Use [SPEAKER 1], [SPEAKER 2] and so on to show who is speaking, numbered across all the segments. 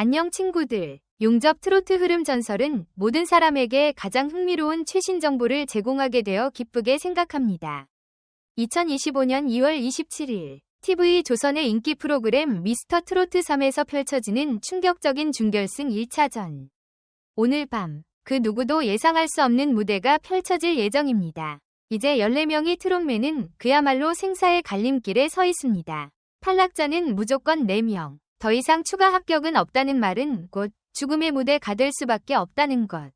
[SPEAKER 1] 안녕 친구들. 용접 트로트 흐름 전설은 모든 사람에게 가장 흥미로운 최신 정보를 제공하게 되어 기쁘게 생각합니다. 2025년 2월 27일 TV조선의 인기 프로그램 미스터 트로트 3에서 펼쳐지는 충격적인 준결승 1차전. 오늘 밤 그 누구도 예상할 수 없는 무대가 펼쳐질 예정입니다. 이제 14명의 트롯맨은 그야말로 생사의 갈림길에 서 있습니다. 탈락자는 무조건 4명. 더 이상 추가 합격은 없다는 말은 곧 죽음의 무대가 될 수밖에 없다는 것.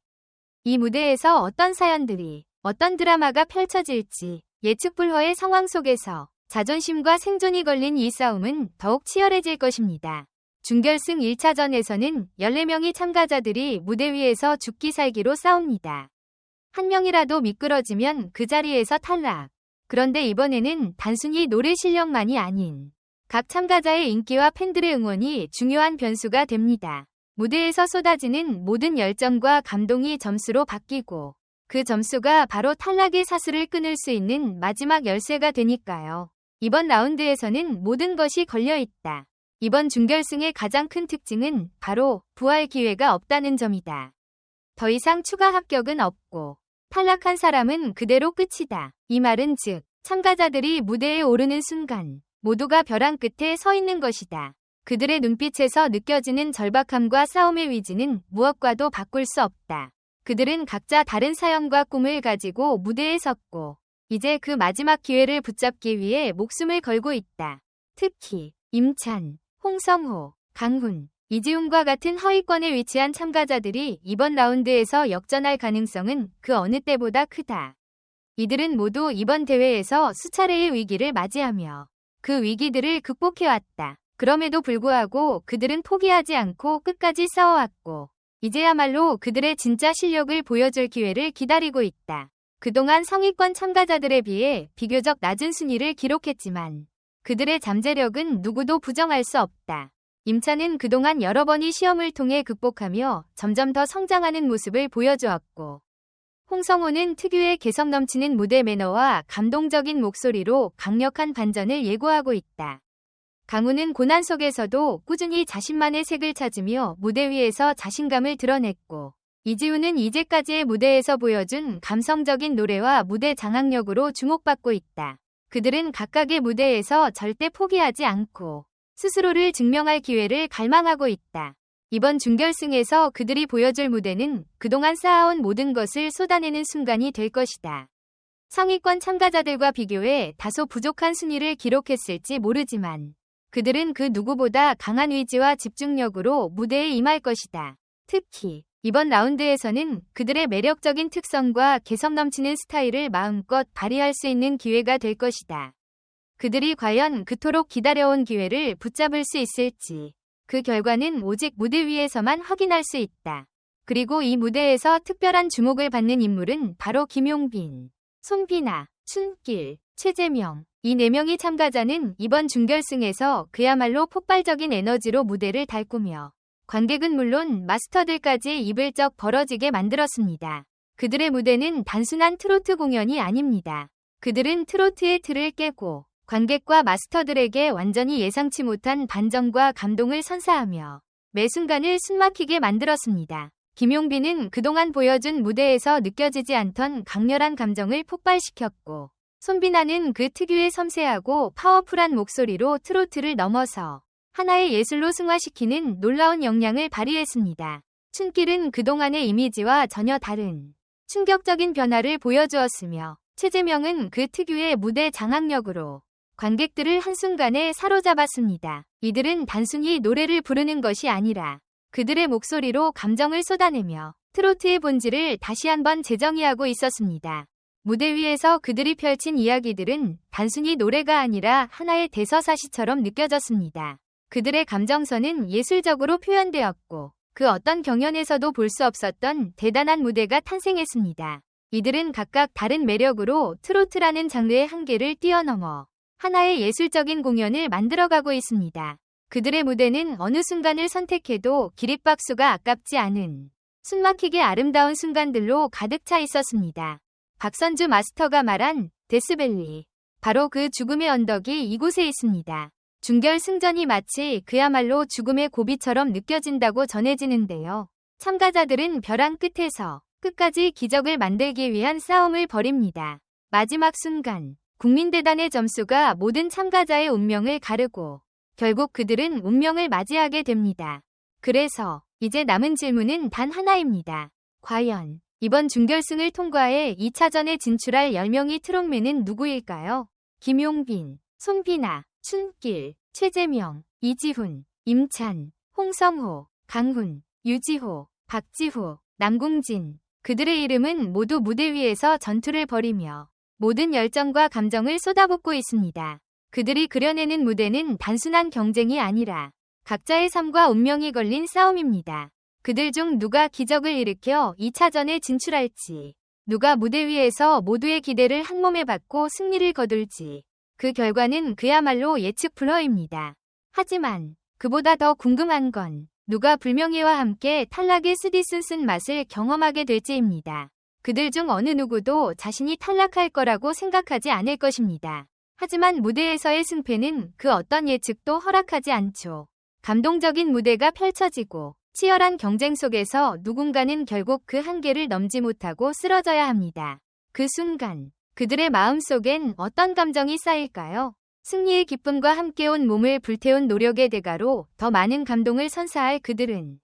[SPEAKER 1] 이 무대에서 어떤 사연들이, 어떤 드라마가 펼쳐질지 예측 불허의 상황 속에서 자존심과 생존이 걸린 이 싸움은 더욱 치열해질 것입니다. 준결승 1차전에서는 14명의 참가자들이 무대 위에서 죽기 살기로 싸웁니다. 한 명이라도 미끄러지면 그 자리에서 탈락. 그런데 이번에는 단순히 노래 실력만이 아닌 각 참가자의 인기와 팬들의 응원이 중요한 변수가 됩니다. 무대에서 쏟아지는 모든 열정과 감동이 점수로 바뀌고 그 점수가 바로 탈락의 사슬을 끊을 수 있는 마지막 열쇠가 되니까요. 이번 라운드에서는 모든 것이 걸려있다. 이번 준결승의 가장 큰 특징은 바로 부활 기회가 없다는 점이다. 더 이상 추가 합격은 없고 탈락한 사람은 그대로 끝이다. 이 말은 즉 참가자들이 무대에 오르는 순간 모두가 벼랑 끝에 서 있는 것이다. 그들의 눈빛에서 느껴지는 절박함과 싸움의 위지는 무엇과도 바꿀 수 없다. 그들은 각자 다른 사연과 꿈을 가지고 무대에 섰고 이제 그 마지막 기회를 붙잡기 위해 목숨을 걸고 있다. 특히 임찬, 홍성호, 강훈, 이지훈과 같은 하위권에 위치한 참가자들이 이번 라운드에서 역전할 가능성은 그 어느 때보다 크다. 이들은 모두 이번 대회에서 수차례의 위기를 맞이하며 그 위기들을 극복해왔다. 그럼에도 불구하고 그들은 포기하지 않고 끝까지 싸워왔고 이제야말로 그들의 진짜 실력을 보여줄 기회를 기다리고 있다. 그동안 상위권 참가자들에 비해 비교적 낮은 순위를 기록했지만 그들의 잠재력은 누구도 부정할 수 없다. 임찬은 그동안 여러 번의 시험을 통해 극복하며 점점 더 성장하는 모습을 보여주었고 홍성호는 특유의 개성 넘치는 무대 매너와 감동적인 목소리로 강력한 반전을 예고하고 있다. 강훈은 고난 속에서도 꾸준히 자신만의 색을 찾으며 무대 위에서 자신감을 드러냈고 이지훈은 이제까지의 무대에서 보여준 감성적인 노래와 무대 장악력으로 주목받고 있다. 그들은 각각의 무대에서 절대 포기하지 않고 스스로를 증명할 기회를 갈망하고 있다. 이번 준결승에서 그들이 보여줄 무대는 그동안 쌓아온 모든 것을 쏟아내는 순간이 될 것이다. 상위권 참가자들과 비교해 다소 부족한 순위를 기록했을지 모르지만 그들은 그 누구보다 강한 의지와 집중력으로 무대에 임할 것이다. 특히 이번 라운드에서는 그들의 매력적인 특성과 개성 넘치는 스타일을 마음껏 발휘할 수 있는 기회가 될 것이다. 그들이 과연 그토록 기다려온 기회를 붙잡을 수 있을지 그 결과는 오직 무대 위에서만 확인할 수 있다. 그리고 이 무대에서 특별한 주목을 받는 인물은 바로 김용빈, 송비나, 춘길, 최재명 이 4명의 참가자는 이번 준결승에서 그야말로 폭발적인 에너지로 무대를 달구며 관객은 물론 마스터들까지 입을 쩍 벌어지게 만들었습니다. 그들의 무대는 단순한 트로트 공연이 아닙니다. 그들은 트로트의 틀을 깨고 관객과 마스터들에게 완전히 예상치 못한 반전과 감동을 선사하며 매 순간을 숨막히게 만들었습니다. 김용빈은 그동안 보여준 무대에서 느껴지지 않던 강렬한 감정을 폭발시켰고 손비나는 그 특유의 섬세하고 파워풀한 목소리로 트로트를 넘어서 하나의 예술로 승화시키는 놀라운 역량을 발휘했습니다. 춘길은 그동안의 이미지와 전혀 다른 충격적인 변화를 보여주었으며 최재명은 그 특유의 무대 장악력으로 관객들을 한순간에 사로잡았습니다. 이들은 단순히 노래를 부르는 것이 아니라 그들의 목소리로 감정을 쏟아내며 트로트의 본질을 다시 한번 재정의하고 있었습니다. 무대 위에서 그들이 펼친 이야기들은 단순히 노래가 아니라 하나의 대서사시처럼 느껴졌습니다. 그들의 감정선은 예술적으로 표현되었고 그 어떤 경연에서도 볼 수 없었던 대단한 무대가 탄생했습니다. 이들은 각각 다른 매력으로 트로트라는 장르의 한계를 뛰어넘어 하나의 예술적인 공연을 만들어가고 있습니다. 그들의 무대는 어느 순간을 선택해도 기립박수가 아깝지 않은 숨막히게 아름다운 순간들로 가득 차 있었습니다. 박선주 마스터가 말한 데스밸리, 바로 그 죽음의 언덕이 이곳에 있습니다. 준결승전이 마치 그야말로 죽음의 고비처럼 느껴진다고 전해지는데요. 참가자들은 벼랑 끝에서 끝까지 기적을 만들기 위한 싸움을 벌입니다. 마지막 순간, 국민대단의 점수가 모든 참가자의 운명을 가르고 결국 그들은 운명을 맞이하게 됩니다. 그래서 이제 남은 질문은 단 하나입니다. 과연 이번 준결승을 통과해 2차전에 진출할 10명의 트롯맨은 누구일까요? 김용빈, 손비나, 춘길, 최재명, 이지훈, 임찬, 홍성호, 강훈, 유지호, 박지호, 남궁진. 그들의 이름은 모두 무대 위에서 전투를 벌이며 모든 열정과 감정을 쏟아붓고 있습니다. 그들이 그려내는 무대는 단순한 경쟁이 아니라 각자의 삶과 운명이 걸린 싸움입니다. 그들 중 누가 기적을 일으켜 2차전에 진출할지, 누가 무대 위에서 모두의 기대를 한몸에 받고 승리를 거둘지, 그 결과는 그야말로 예측 불허입니다. 하지만 그보다 더 궁금한 건 누가 불명예와 함께 탈락의 쓰디쓴 맛을 경험하게 될지입니다. 그들 중 어느 누구도 자신이 탈락할 거라고 생각하지 않을 것입니다. 하지만 무대에서의 승패는 그 어떤 예측도 허락하지 않죠. 감동적인 무대가 펼쳐지고 치열한 경쟁 속에서 누군가는 결국 그 한계를 넘지 못하고 쓰러져야 합니다. 그 순간 그들의 마음속엔 어떤 감정이 쌓일까요? 승리의 기쁨과 함께 온 몸을 불태운 노력의 대가로 더 많은 감동을 선사할 그들은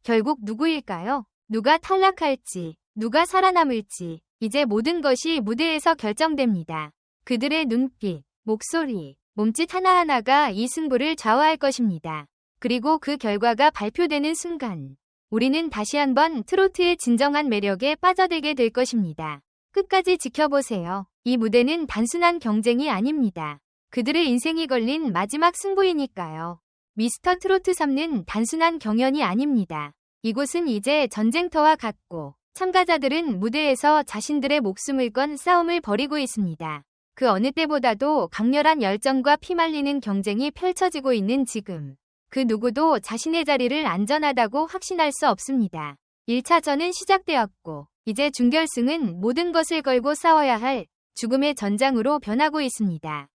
[SPEAKER 1] 결국 누구일까요? 누가 탈락할지, 누가 살아남을지, 이제 모든 것이 무대에서 결정됩니다. 그들의 눈빛, 목소리, 몸짓 하나하나가 이 승부를 좌우할 것입니다. 그리고 그 결과가 발표되는 순간 우리는 다시 한번 트로트의 진정한 매력에 빠져들게 될 것입니다. 끝까지 지켜보세요. 이 무대는 단순한 경쟁이 아닙니다. 그들의 인생이 걸린 마지막 승부이니까요. 미스터 트로트 3는 단순한 경연이 아닙니다. 이곳은 이제 전쟁터와 같고 참가자들은 무대에서 자신들의 목숨을 건 싸움을 벌이고 있습니다. 그 어느 때보다도 강렬한 열정과 피말리는 경쟁이 펼쳐지고 있는 지금. 그 누구도 자신의 자리를 안전하다고 확신할 수 없습니다. 1차전은 시작되었고 이제 준결승은 모든 것을 걸고 싸워야 할 죽음의 전장으로 변하고 있습니다.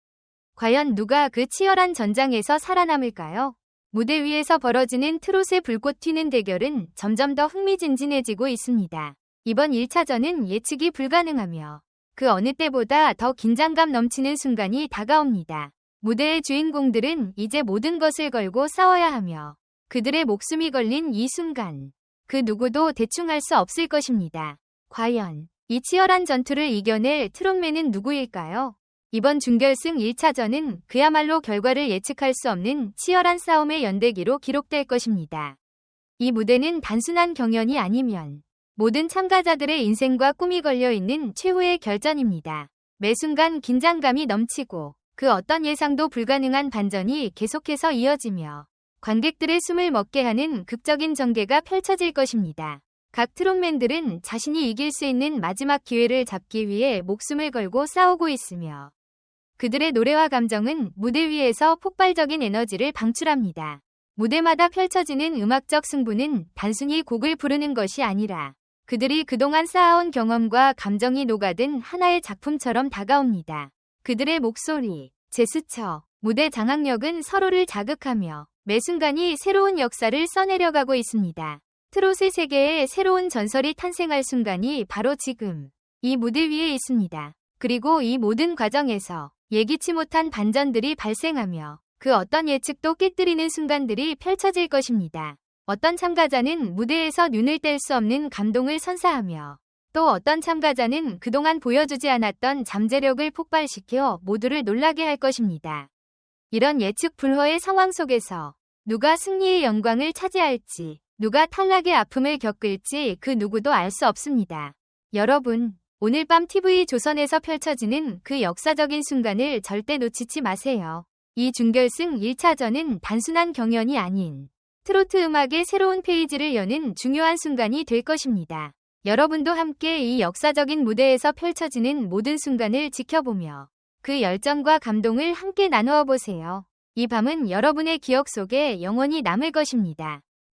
[SPEAKER 1] 과연 누가 그 치열한 전장에서 살아남을까요? 무대 위에서 벌어지는 트롯의 불꽃 튀는 대결은 점점 더 흥미진진해지고 있습니다. 이번 1차전은 예측이 불가능하며 그 어느 때보다 더 긴장감 넘치는 순간이 다가옵니다. 무대의 주인공들은 이제 모든 것을 걸고 싸워야 하며 그들의 목숨이 걸린 이 순간 그 누구도 대충 할 수 없을 것입니다. 과연 이 치열한 전투를 이겨낼 트롯맨은 누구일까요? 이번 준결승 1차전은 그야말로 결과를 예측할 수 없는 치열한 싸움의 연대기로 기록될 것입니다. 이 무대는 단순한 경연이 아니면 모든 참가자들의 인생과 꿈이 걸려있는 최후의 결전입니다. 매 순간 긴장감이 넘치고 그 어떤 예상도 불가능한 반전이 계속해서 이어지며 관객들의 숨을 멎게 하는 극적인 전개가 펼쳐질 것입니다. 각 트롯맨들은 자신이 이길 수 있는 마지막 기회를 잡기 위해 목숨을 걸고 싸우고 있으며 그들의 노래와 감정은 무대 위에서 폭발적인 에너지를 방출합니다. 무대마다 펼쳐지는 음악적 승부는 단순히 곡을 부르는 것이 아니라 그들이 그동안 쌓아온 경험과 감정이 녹아든 하나의 작품처럼 다가옵니다. 그들의 목소리, 제스처, 무대 장악력은 서로를 자극하며 매 순간이 새로운 역사를 써내려가고 있습니다. 트롯의 세계에 새로운 전설이 탄생할 순간이 바로 지금 이 무대 위에 있습니다. 그리고 이 모든 과정에서 예기치 못한 반전들이 발생하며 그 어떤 예측도 깨뜨리는 순간들이 펼쳐질 것입니다. 어떤 참가자는 무대에서 눈을 뗄 수 없는 감동을 선사하며 또 어떤 참가자는 그동안 보여주지 않았던 잠재력을 폭발시켜 모두를 놀라게 할 것입니다. 이런 예측 불허의 상황 속에서 누가 승리의 영광을 차지할지, 누가 탈락의 아픔을 겪을지 그 누구도 알 수 없습니다. 여러분, 오늘 밤 TV조선에서 펼쳐지는 그 역사적인 순간을 절대 놓치지 마세요. 이 준결승 1차전은 단순한 경연이 아닌 트로트 음악의 새로운 페이지를 여는 중요한 순간이 될 것입니다. 여러분도 함께 이 역사적인 무대에서 펼쳐지는 모든 순간을 지켜보며 그 열정과 감동을 함께 나누어 보세요. 이 밤은 여러분의 기억 속에 영원히 남을 것입니다.